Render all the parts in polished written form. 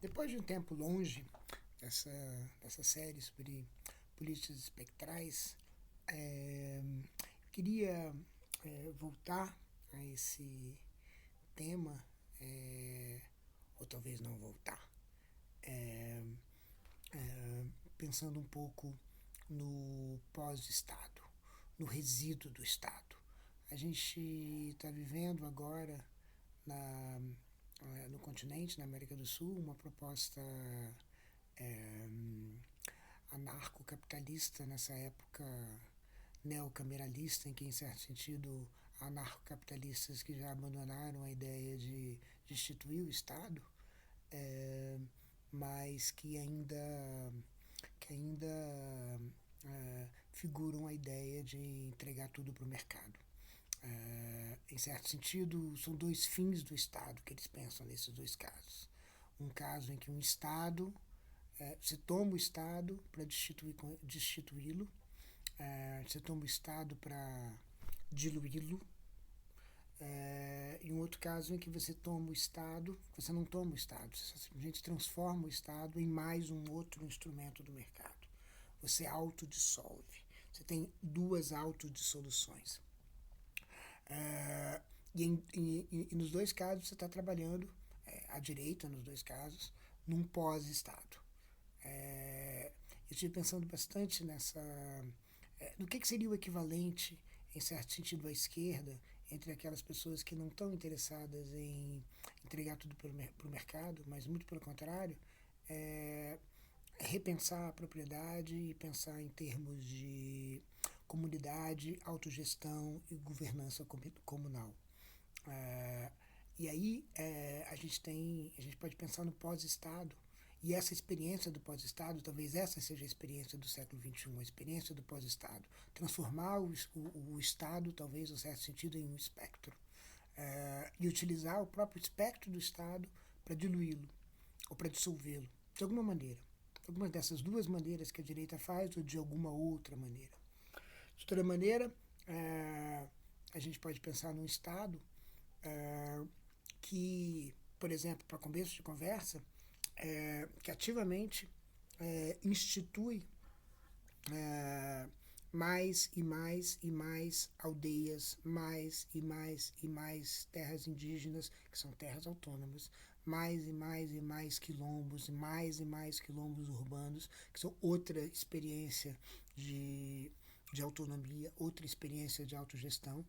Depois de um tempo longe dessa série sobre políticas espectrais, queria voltar a esse tema, ou talvez não voltar, pensando um pouco no pós-Estado, no resíduo do Estado. A gente está vivendo agora no continente, na América do Sul, uma proposta anarcocapitalista nessa época neocameralista, em que, em certo sentido, anarcocapitalistas que já abandonaram a ideia de instituir o Estado, mas que ainda figuram a ideia de entregar tudo para o mercado. Em certo sentido, são dois fins do Estado que eles pensam nesses dois casos. Um caso em que um Estado, você toma o Estado para destituí-lo, você toma o Estado para diluí-lo, e um outro caso em que você toma o Estado, você não toma o Estado, você simplesmente transforma o Estado em mais um outro instrumento do mercado. Você autodissolve. Você tem duas autodissoluções. E nos dois casos você está trabalhando, à direita nos dois casos, num pós-Estado. Eu estive pensando bastante no que seria o equivalente, em certo sentido, à esquerda, entre aquelas pessoas que não estão interessadas em entregar tudo para o mercado, mas muito pelo contrário, repensar a propriedade e pensar em termos de comunidade, autogestão e governança comunal. E aí a gente pode pensar no pós-Estado, e essa experiência do pós-Estado, talvez essa seja a experiência do século XXI, a experiência do pós-Estado. Transformar o Estado, talvez, no certo sentido, em um espectro. E utilizar o próprio espectro do Estado para diluí-lo, ou para dissolvê-lo, de alguma maneira. Algumas dessas duas maneiras que a direita faz, ou de alguma outra maneira. De toda maneira, a gente pode pensar num Estado que, por exemplo, para começo de conversa, que ativamente institui mais e mais e mais aldeias, mais e mais e mais terras indígenas, que são terras autônomas, mais e mais e mais quilombos, e mais quilombos urbanos, que são outra experiência de autonomia, outra experiência de autogestão,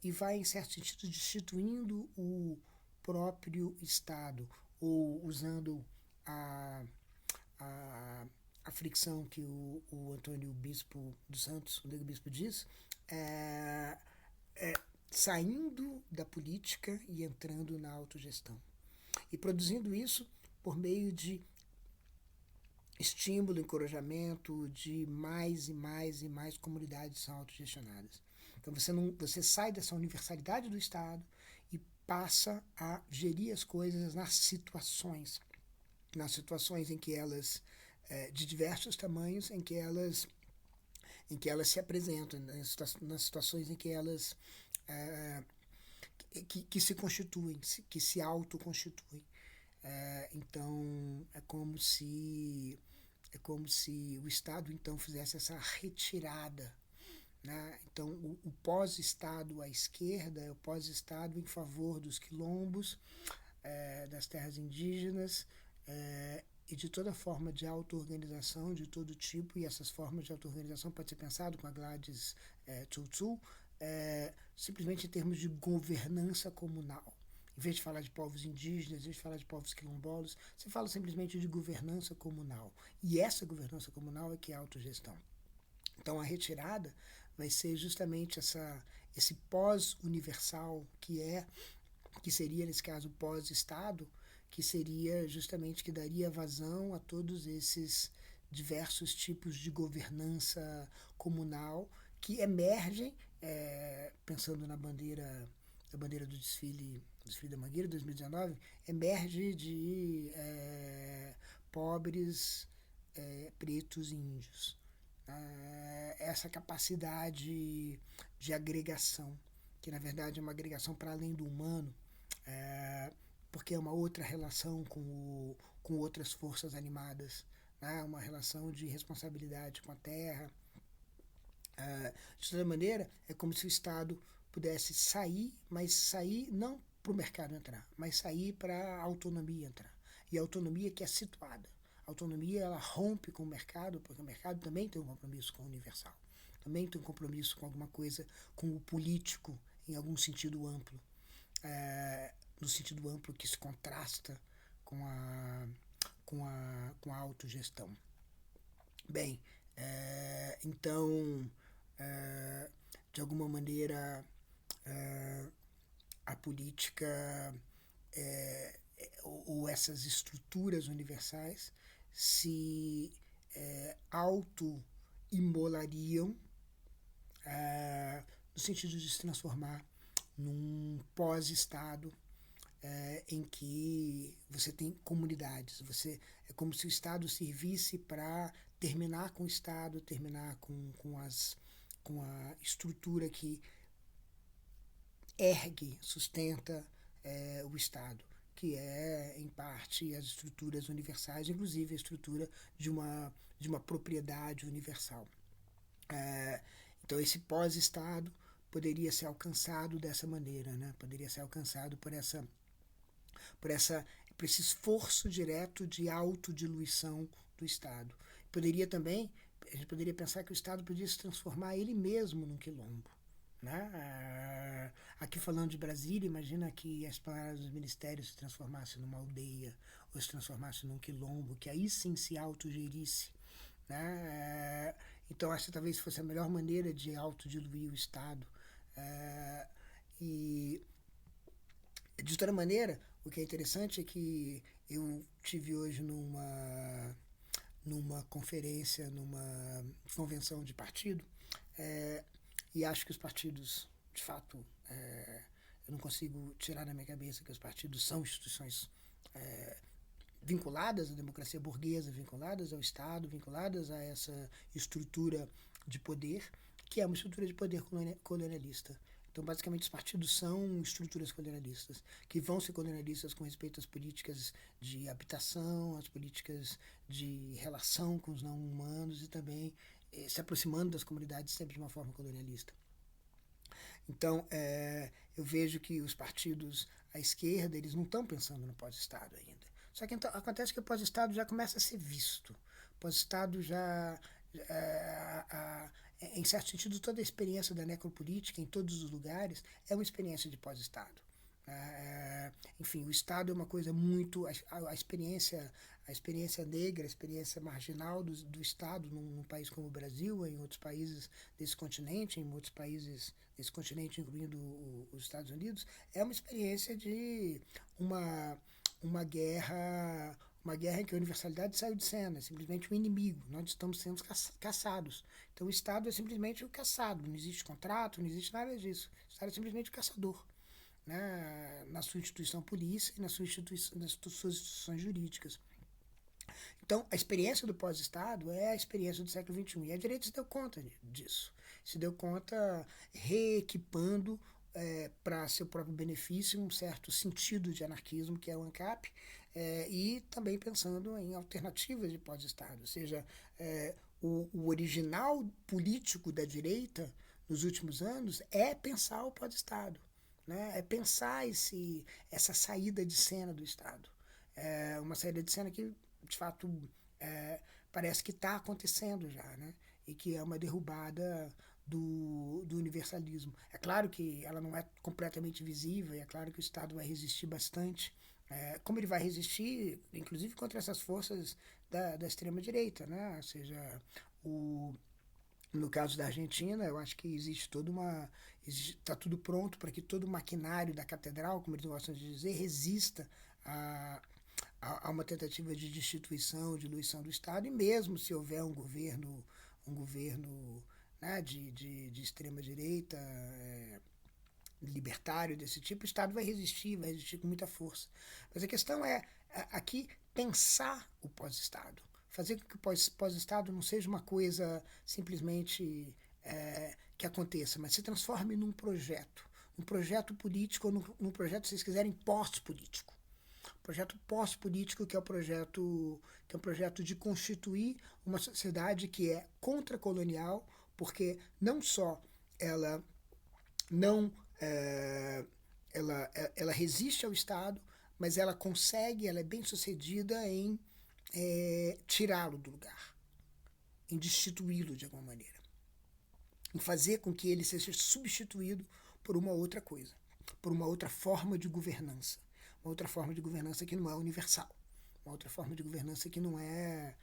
e vai, em certo sentido, destituindo o próprio Estado, ou usando a fricção que o Antônio Bispo dos Santos, o Negro Bispo, diz, saindo da política e entrando na autogestão. E produzindo isso por meio de estímulo, encorajamento de mais e mais e mais comunidades são autogestionadas. Então você sai dessa universalidade do Estado e passa a gerir as coisas nas situações em que elas, de diversos tamanhos, em que elas se apresentam, nas situações em que elas que se constituem, que se autoconstituem. Então é como se o Estado então fizesse essa retirada, né? Então o pós-Estado à esquerda é o pós-Estado em favor dos quilombos, das terras indígenas, e de toda forma de auto-organização de todo tipo, e essas formas de auto-organização pode ser pensado com a Gladys Tutu, simplesmente em termos de governança comunal. Em vez de falar de povos indígenas, em vez de falar de povos quilombolas, você fala simplesmente de governança comunal. E essa governança comunal é que é a autogestão. Então a retirada vai ser justamente esse pós-universal que seria, nesse caso, pós-Estado, que seria justamente que daria vazão a todos esses diversos tipos de governança comunal que emergem, pensando na bandeira do desfile da Mangueira 2019, emerge de pobres, pretos e índios. Essa capacidade de agregação, que na verdade é uma agregação para além do humano, porque é uma outra relação com com outras forças animadas, né? Uma relação de responsabilidade com a terra. De toda maneira, é como se o Estado pudesse sair, mas sair não para o mercado entrar, mas sair para a autonomia entrar. E a autonomia que é situada. A autonomia ela rompe com o mercado, porque o mercado também tem um compromisso com o universal. Também tem um compromisso com alguma coisa, com o político, em algum sentido amplo. No sentido amplo que se contrasta com a autogestão. Bem, então, de alguma maneira, a política ou essas estruturas universais se auto-imolariam no sentido de se transformar num pós-estado em que você tem comunidades. É como se o Estado servisse para terminar com o Estado, terminar com a estrutura que ergue, sustenta o Estado, que é, em parte, as estruturas universais, inclusive a estrutura de uma propriedade universal. Então, esse pós-Estado poderia ser alcançado dessa maneira, né? Poderia ser alcançado por esse esforço direto de autodiluição do Estado. A gente poderia pensar que o Estado podia se transformar ele mesmo num quilombo. Né? Aqui falando de Brasília, imagina que as palavras dos ministérios se transformassem numa aldeia ou se transformassem num quilombo, que aí sim se autogerisse. Né? Então essa talvez fosse a melhor maneira de autodiluir o Estado. E de toda maneira, o que é interessante é que eu tive hoje numa conferência, numa convenção de partido, e acho que os partidos, de fato, eu não consigo tirar da minha cabeça que os partidos são instituições vinculadas à democracia burguesa, vinculadas ao Estado, vinculadas a essa estrutura de poder, que é uma estrutura de poder colonialista. Então, basicamente, os partidos são estruturas colonialistas, que vão ser colonialistas com respeito às políticas de habitação, às políticas de relação com os não-humanos e também se aproximando das comunidades sempre de uma forma colonialista. Então, eu vejo que os partidos à esquerda, eles não estão pensando no pós-Estado ainda. Só que então, acontece que o pós-Estado já começa a ser visto. O pós-Estado já... em certo sentido, toda a experiência da necropolítica em todos os lugares é uma experiência de pós-Estado. Enfim, o Estado é uma coisa muito... A experiência negra, a experiência marginal do Estado num país como o Brasil, em outros países desse continente, em outros países desse continente, incluindo os Estados Unidos, é uma experiência de uma guerra em que a universalidade saiu de cena, é simplesmente um inimigo, nós estamos sendo caçados. Então o Estado é simplesmente o caçado, não existe contrato, não existe nada disso. O Estado é simplesmente o caçador, né? Na sua instituição polícia e nas suas instituições jurídicas. Então, a experiência do pós-Estado é a experiência do século XXI. E a direita se deu conta disso. Se deu conta reequipando para seu próprio benefício um certo sentido de anarquismo, que é o ANCAP, e também pensando em alternativas de pós-Estado. Ou seja, o original político da direita nos últimos anos é pensar o pós-Estado. Né? É pensar essa saída de cena do Estado. Uma saída de cena que, de fato, parece que está acontecendo já, né? E que é uma derrubada do universalismo. É claro que ela não é completamente visível, e é claro que o Estado vai resistir bastante, como ele vai resistir, inclusive, contra essas forças da extrema-direita, né? Ou seja, no caso da Argentina, eu acho que existe está tudo pronto para que todo o maquinário da catedral, como eles gostam de dizer, resista a uma tentativa de destituição, diluição do Estado, e mesmo se houver um governo né, de extrema-direita, libertário desse tipo, o Estado vai resistir com muita força. Mas a questão é, aqui, pensar o pós-Estado. Fazer com que o pós-Estado não seja uma coisa simplesmente que aconteça, mas se transforme num projeto político, ou num projeto, se vocês quiserem, pós-político. projeto pós-político, que é um projeto de constituir uma sociedade que é contracolonial, porque não só ela não ela resiste ao Estado, mas ela consegue, ela é bem sucedida em tirá-lo do lugar, em destituí-lo de alguma maneira, em fazer com que ele seja substituído por uma outra coisa, por uma outra forma de governança, uma outra forma de governança que não é universal, uma outra forma de governança que não é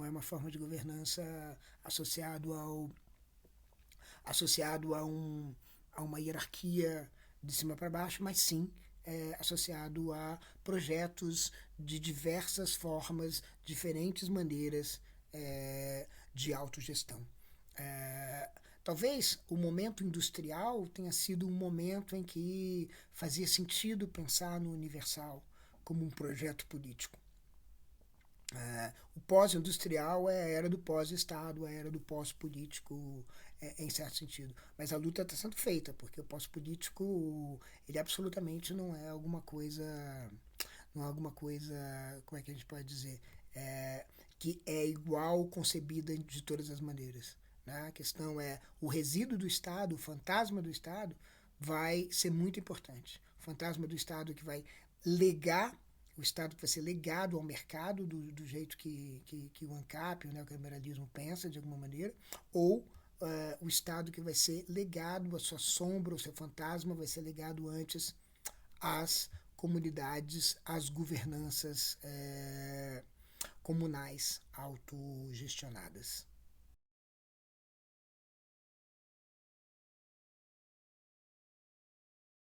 uma forma de governança associado a uma hierarquia de cima para baixo, mas sim associado a projetos de diversas formas, diferentes maneiras de autogestão. Talvez o momento industrial tenha sido um momento em que fazia sentido pensar no universal como um projeto político. O pós-industrial é a era do pós-Estado, a era do pós-político, em certo sentido. Mas a luta está sendo feita, porque o pós-político, ele absolutamente não é alguma coisa, como é que a gente pode dizer, que é igual concebida de todas as maneiras. Né? A questão é, o resíduo do Estado, o fantasma do Estado, vai ser muito importante. O fantasma do Estado que vai legar, o Estado que vai ser legado ao mercado do jeito que o ANCAP, o neoliberalismo pensa, de alguma maneira, ou o Estado que vai ser legado, a sua sombra, o seu fantasma vai ser legado antes às comunidades, às governanças comunais autogestionadas.